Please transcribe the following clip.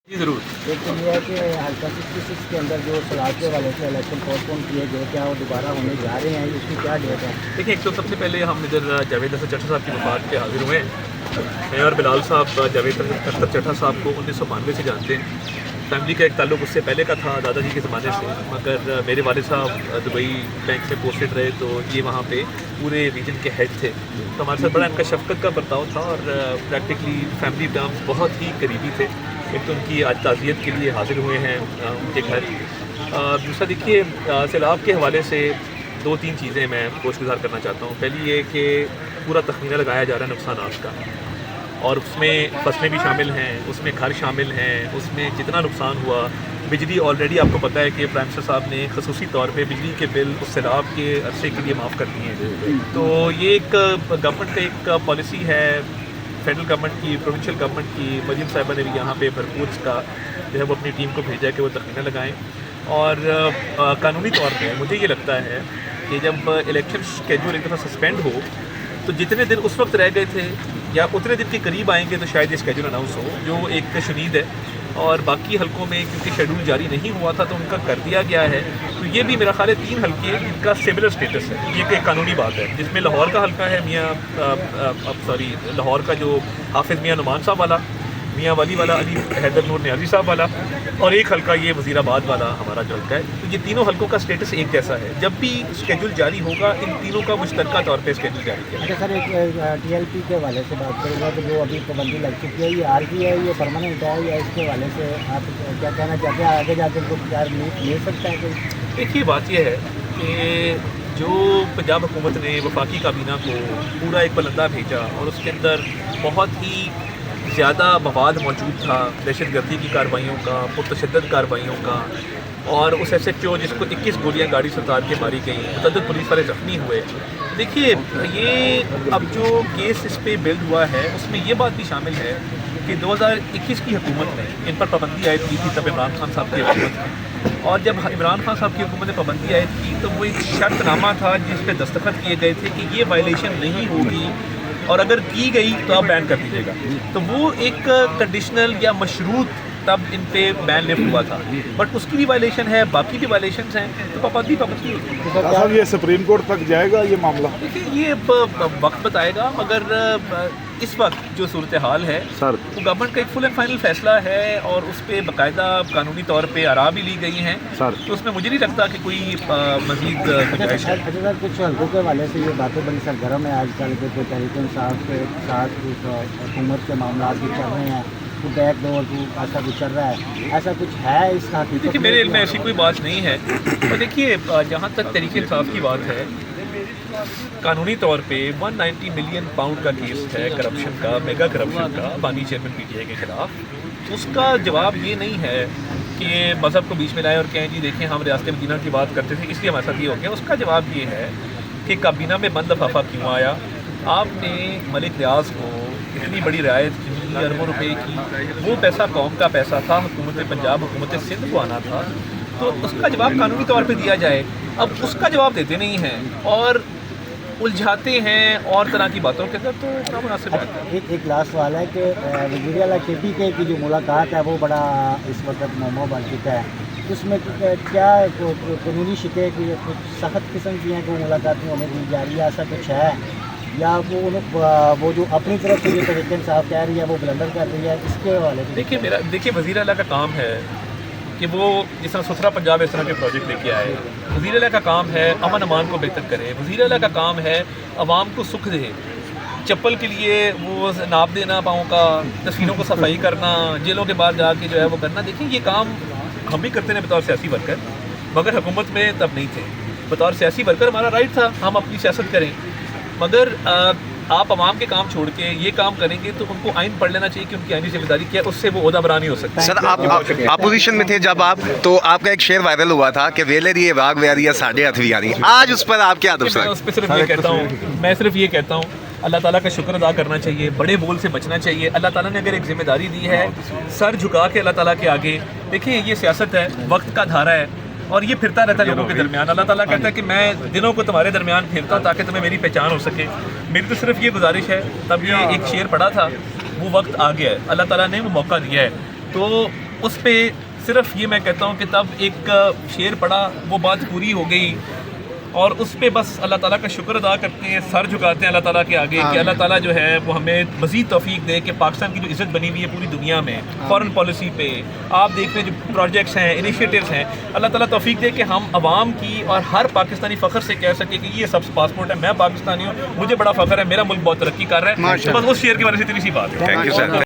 جی ضرور. ایک تو یہ ہے کہ حلقہ 66 کے اندر جو سلاد کے والے سے الیکشن پوسٹ پون کیے گئے، کیا وہ دوبارہ ہونے جا رہے ہیں؟ اس کی کیا ڈیٹ ہے؟ دیکھیں، ایک تو سب سے پہلے ہم ادھر جاوید حسن چٹھا صاحب کی وفات پہ حاضر ہوئے ہیں. میں اور بلال صاحب جاوید حسن چٹھا صاحب کو 1992 سے جانتے ہیں. فیملی کا ایک تعلق اس سے پہلے کا تھا، دادا جی کے زمانے سے، مگر میرے والد صاحب دبئی بینک میں پوسٹڈ رہے تو یہ وہاں پہ پورے ریجن کے ہیڈ تھے. تو ہمارے ساتھ بڑا ان کا شفقت کا برتاؤ تھا اور پریکٹیکلی فیملی ٹرمز بہت ہی قریبی تھے. ایک تو ان کی آج تعزیت کے لیے حاضر ہوئے ہیں ان کے گھر. دوسرا دیکھیے، سیلاب کے حوالے سے 2-3 چیزیں میں گوش گزار کرنا چاہتا ہوں. پہلی یہ کہ پورا تخمینہ لگایا جا رہا ہے نقصانات کا، اور اس میں فصلیں بھی شامل ہیں، اس میں گھر شامل ہیں، اس میں جتنا نقصان ہوا. بجلی آلریڈی آپ کو پتہ ہے کہ پرائم منسٹر صاحب نے خصوصی طور پہ بجلی کے بل اس سیلاب کے عرصے کے لیے معاف کر دیے ہیں. تو یہ ایک گورنمنٹ کا ایک پالیسی ہے، فیڈرل گورنمنٹ کی، پروونشل گورنمنٹ کی. مریم صاحبہ نے بھی یہاں پہ بھرپور اس کا جو ہے وہ اپنی ٹیم کو بھیجا کہ وہ تخمینہ لگائیں. اور قانونی طور پہ مجھے یہ لگتا ہے کہ جب الیکشن شیڈول ایک دفعہ سسپینڈ ہو تو جتنے دن اس وقت رہ گئے تھے یا اتنے دن کے قریب آئیں گے تو شاید یہ شیڈول اناؤنس ہو، جو ایک شنید ہے. اور باقی حلقوں میں کیونکہ شیڈول جاری نہیں ہوا تھا تو ان کا کر دیا گیا ہے. تو یہ بھی میرا خیال ہے 3 حلقے ان کا سملر سٹیٹس ہے. یہ ایک قانونی بات ہے، جس میں لاہور کا حلقہ ہے لاہور کا جو حافظ میاں نعمان صاحب والا، میاں والی والا، علی حیدر نور نیازی صاحب والا، اور ایک حلقہ یہ وزیر آباد والا ہمارا جو حلقہ ہے. تو یہ تینوں حلقوں کا سٹیٹس ایک جیسا ہے. جب بھی اسکیڈول جاری ہوگا ان تینوں کا مشترکہ طور پہ اسکیڈول جاری کیا. اچھا سر، ایک ٹی ایل پی کے حوالے سے بات کریں گا تو جو ابھی پابندی لگ چکی ہے، یہ عارضی ہے، یہ پرماننٹ ہے، یا اس کے حوالے سے آپ کیا کہنا چاہتے ہیں؟ آگے جا کے ان کو مل سکتا ہے کوئی؟ دیکھیے، بات یہ ہے کہ جو پنجاب حکومت نے وفاقی کابینہ کو پورا ایک بلندہ بھیجا اور اس کے اندر بہت ہی زیادہ مواد موجود تھا دہشت گردی کی کارروائیوں کا، پرتشدد کارروائیوں کا، اور اس ایس ایچ او جس کو 21 گولیاں گاڑی سے اتار کے ماری گئیں، متعدد پولیس والے زخمی ہوئے. دیکھیے، یہ اب جو کیس اس پہ بلڈ ہوا ہے اس میں یہ بات بھی شامل ہے کہ 2021 کی حکومت نے ان پر پابندی عائد کی تھی، تب عمران خان صاحب کی حکومت میں. اور جب عمران خان صاحب کی حکومت نے پابندی عائد کی تو وہ ایک شرط نامہ تھا جس پہ دستخط کیے گئے تھے کہ یہ وائلیشن نہیں ہوگی، اور اگر کی گئی تو آپ بین کر دیجیے گا. تو وہ ایک کنڈیشنل یا مشروط تب ان پہ بین لفٹ ہوا تھا، بٹ اس کی بھی وائلیشن ہے، باقی بھی وائلیشنز ہیں، تو پابندی صاحب یہ سپریم کورٹ تک جائے گا یہ معاملہ؟ دیکھیے، یہ وقت بتائے گا، مگر اس وقت جو صورتحال ہے سر وہ گورنمنٹ کا ایک فل اینڈ فائنل فیصلہ ہے اور اس پہ باقاعدہ قانونی طور پہ آراء بھی لی گئی ہیں. سر تو اس میں مجھے نہیں لگتا کہ کوئی مزید گنجائش ہے. اچھا سر، کچھ حلقوں کے حوالے سے یہ باتیں بڑی سرگرم ہے آج کل کے تحریک انصاف کے ساتھ حکومت کے معاملات بھی چل رہے ہیں، تو بیک ڈور ایسا کچھ چل رہا ہے، ایسا کچھ ہے اس کا؟ دیکھیے، میرے علم میں ایسی کوئی بات نہیں ہے. اور دیکھیے، جہاں تک تحریک انصاف کی بات ہے، قانونی طور پہ 190 ملین پاؤنڈ کا کیس ہے کرپشن کا، میگا کرپشن کا، بانی چیئرمین پی ٹی آئی کے خلاف. اس کا جواب یہ نہیں ہے کہ مذہب کو بیچ میں لائے اور کہیں جی دیکھیں ہم ریاست مدینہ کی بات کرتے تھے اس لیے ہمارے ساتھ یہ ہو گیا. اس کا جواب یہ ہے کہ کابینہ میں بند لفافہ کیوں آیا؟ آپ نے ملک ریاض کو اتنی بڑی رعایت کی، اربوں روپے کی، وہ پیسہ قوم کا پیسہ تھا، حکومت پنجاب، حکومت سندھ کو آنا تھا. تو اس کا جواب قانونی طور پہ دیا جائے. اب اس کا جواب دیتے نہیں ہیں اور الجھاتے ہیں اور طرح کی باتوں کے اندر، تو اتنا مناسب ہے. ایک لاسٹ سوال ہے کہ وزیر اعلیٰ کے پی کے کی جو ملاقات ہے وہ بڑا اس وقت مومو بن چکا ہے. اس میں کیا قانونی شکے کی کچھ سخت قسم کی ہیں کہ وہ ملاقات میں ہونے دی جا رہی ہے، ایسا کچھ ہے؟ یا وہ جو اپنی طرف سے جو تحریک انصاف کہہ رہی ہے وہ بلندر کر رہی ہے؟ اس کے حوالے سے دیکھیے وزیر اعلیٰ کا کام ہے کہ وہ جس طرح ستھرا پنجاب اس طرح کے پروجیکٹ لے کے آئے. وزیر اعلیٰ کا کام ہے امن امان کو بہتر کرے. وزیر اعلیٰ کا کام ہے عوام کو سکھ دے. چپل کے لیے وہ ناپ دینا پاؤں کا، تصویروں کو صفائی کرنا، جیلوں کے بعد جا کے جو ہے وہ کرنا. دیکھیں، یہ کام ہم بھی کرتے ہیں بطور سیاسی ورکر، مگر حکومت میں تب نہیں تھے. بطور سیاسی ورکر ہمارا رائٹ تھا ہم اپنی سیاست کریں، مگر آپ عوام کے کام چھوڑ کے یہ کام کریں گے تو ان کو آئین پڑھ لینا چاہیے کہ ان کی آئینی ذمہ داری کیا ہے، اس سے وہ عہدہ برا نہیں ہو سکتا. سر، آپ اپوزیشن میں تھے جب آپ، تو آپ کا ایک شعر وائرل ہوا تھا کہ ویلے یہ باغ ویاریا ساڑھے ہاتھ بھی آ رہی. آج اس پر آپ کیا میں اس پہ صرف یہ کہتا ہوں اللہ تعالیٰ کا شکر ادا کرنا چاہیے، بڑے بول سے بچنا چاہیے. اللہ تعالیٰ نے اگر ایک ذمہ داری دی ہے، سر جھکا کے اللہ تعالیٰ کے آگے. دیکھیں، یہ سیاست ہے، وقت کا دھارا ہے اور یہ پھرتا رہتا ہے لوگوں کے درمیان. اللہ تعالیٰ کہتا ہے کہ میں دنوں کو تمہارے درمیان پھرتا ہوں تاکہ تمہیں میری پہچان ہو سکے. میری تو صرف یہ گزارش ہے. تب یہ ایک شعر پڑھا تھا، وہ وقت آ گیا ہے، اللہ تعالیٰ نے وہ موقع دیا ہے. تو اس پہ صرف یہ میں کہتا ہوں کہ تب ایک شعر پڑھا، وہ بات پوری ہو گئی، اور اس پہ بس اللہ تعالیٰ کا شکر ادا کرتے ہیں، سر جھکاتے ہیں اللہ تعالیٰ کے آگے کہ اللہ تعالیٰ جو ہے وہ ہمیں مزید توفیق دے کہ پاکستان کی جو عزت بنی ہوئی ہے پوری دنیا میں فارن پالیسی پہ آپ دیکھتے ہیں جو پروجیکٹس ہیں، انیشیٹیوز ہیں، اللہ تعالیٰ توفیق دے کہ ہم عوام کی اور ہر پاکستانی فخر سے کہہ سکے کہ یہ سب پاسپورٹ ہے، میں پاکستانی ہوں، مجھے بڑا فخر ہے، میرا ملک بہت ترقی کر رہا ہے. بس اس شعر کی وجہ سے اتنی سی بات ہے. Thank you sir.